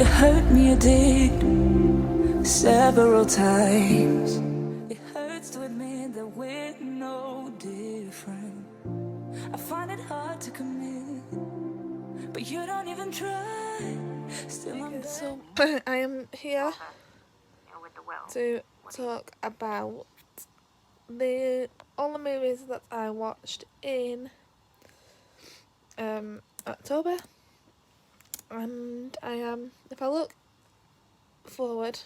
You hurt me, you did, several times. It hurts to admit that we're no different. I find it hard to commit, but you don't even try. Still I'm So I am here to talk about all the movies that I watched in October, and if I look forward,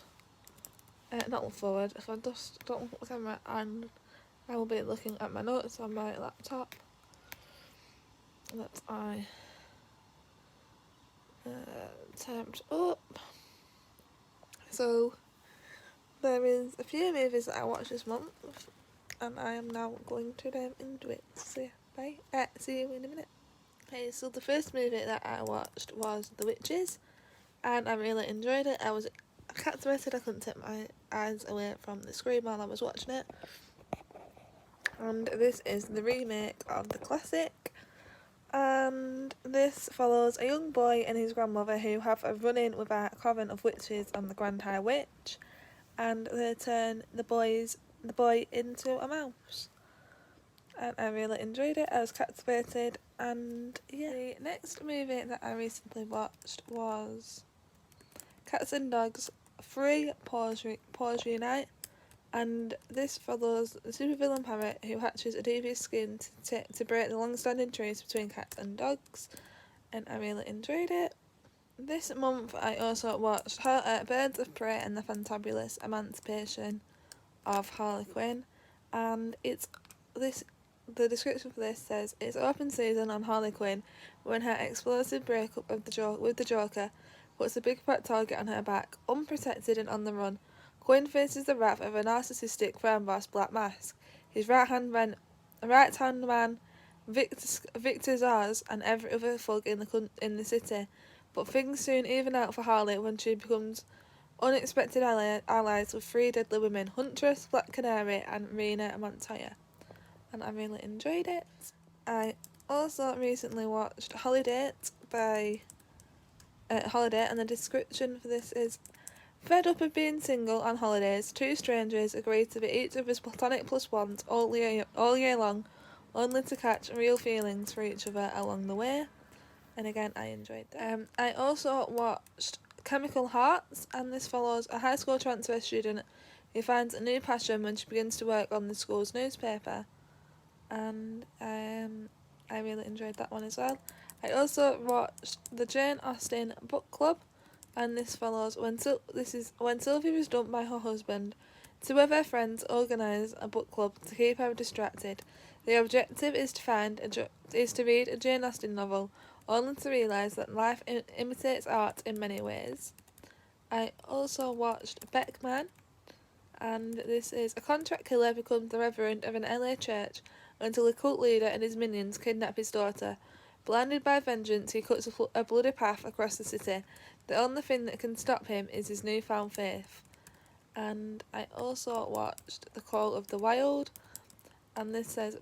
not look forward, if I just don't look at the camera, and I will be looking at my notes on my laptop that I typed up. So there is a few movies that I watched this month, and I am now going to dive into it. So bye. See you in a minute. Okay, so the first movie that I watched was The Witches, and I really enjoyed it. I was captivated. I couldn't take my eyes away from the screen while I was watching it. And this is the remake of the classic, and this follows a young boy and his grandmother who have a run-in with a coven of witches and the Grand High Witch, and they turn the boy into a mouse. And I really enjoyed it. I was captivated, and yeah. The next movie that I recently watched was Cats and Dogs 3 Paws Reunite, and this follows the supervillain parrot who hatches a devious scheme to break the long-standing truce between cats and dogs, and I really enjoyed it. This month I also watched Birds of Prey and the Fantabulous Emancipation of Harley Quinn, and the description for this says, it's open season on Harley Quinn when her explosive breakup with the Joker puts a big fat target on her back. Unprotected and on the run, Quinn faces the wrath of a narcissistic crime boss, Black Mask, his right-hand man, Victor Zsasz, and every other thug in the city. But things soon even out for Harley when she becomes unexpected allies with 3 deadly women, Huntress, Black Canary, and Rena Montoya. And I really enjoyed it. I also recently watched Holiday, and the description for this is, fed up of being single on holidays, 2 strangers agree to be each other's platonic plus ones all year long, only to catch real feelings for each other along the way. And again, I enjoyed that. I also watched Chemical Hearts, and this follows a high school transfer student who finds a new passion when she begins to work on the school's newspaper. And I really enjoyed that one as well. I also watched the Jane Austen book club, and this follows when Sylvie was dumped by her husband. 2 of her friends organise a book club to keep her distracted. The objective is to read a Jane Austen novel, only to realise that life imitates art in many ways. I also watched Beckman, and this is a contract killer becomes the reverend of an LA church until a cult leader and his minions kidnap his daughter. Blinded by vengeance, he cuts a bloody path across the city. The only thing that can stop him is his newfound faith. And I also watched The Call of the Wild, and this says,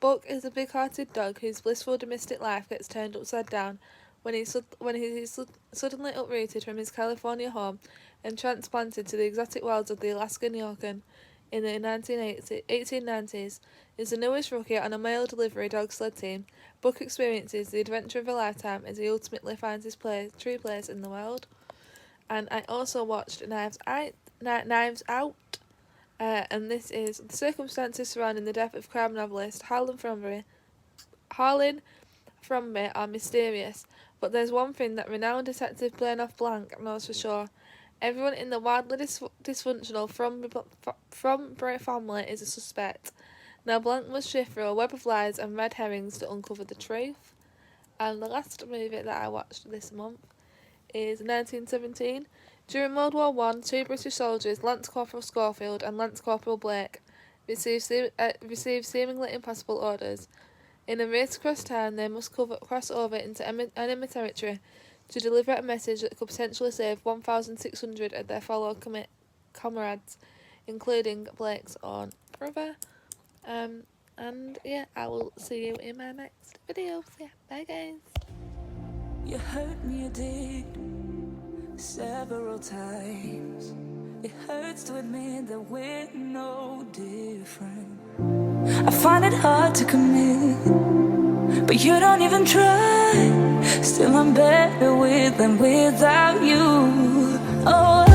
Buck is a big-hearted dog whose blissful domestic life gets turned upside down when he is suddenly uprooted from his California home and transplanted to the exotic wilds of the Alaskan Yukon. In the 1890s, is the newest rookie on a mail delivery dog sled team. Buck experiences the adventure of a lifetime as he ultimately finds his true place in the world. And I also watched Knives Out, and this is the circumstances surrounding the death of crime novelist Harlan Thrombey are mysterious, but there's one thing that renowned detective Blanc knows for sure. Everyone in the wildly dysfunctional Thrombey family is a suspect. Now Blanc must shift through a web of lies and red herrings to uncover the truth. And the last movie that I watched this month is 1917. During World War I, 2 British soldiers, Lance Corporal Schofield and Lance Corporal Blake, received seemingly impossible orders. In a race across town, they must cross over into enemy territory to deliver a message that could potentially save 1,600 of their fellow comrades, including Blake's own brother. And yeah, I will see you in my next video. So yeah, bye guys. You hurt me, you did, several times. It hurts to admit that we're no different. I find it hard to commit, but you don't even try. Still I'm better with than without you. Oh,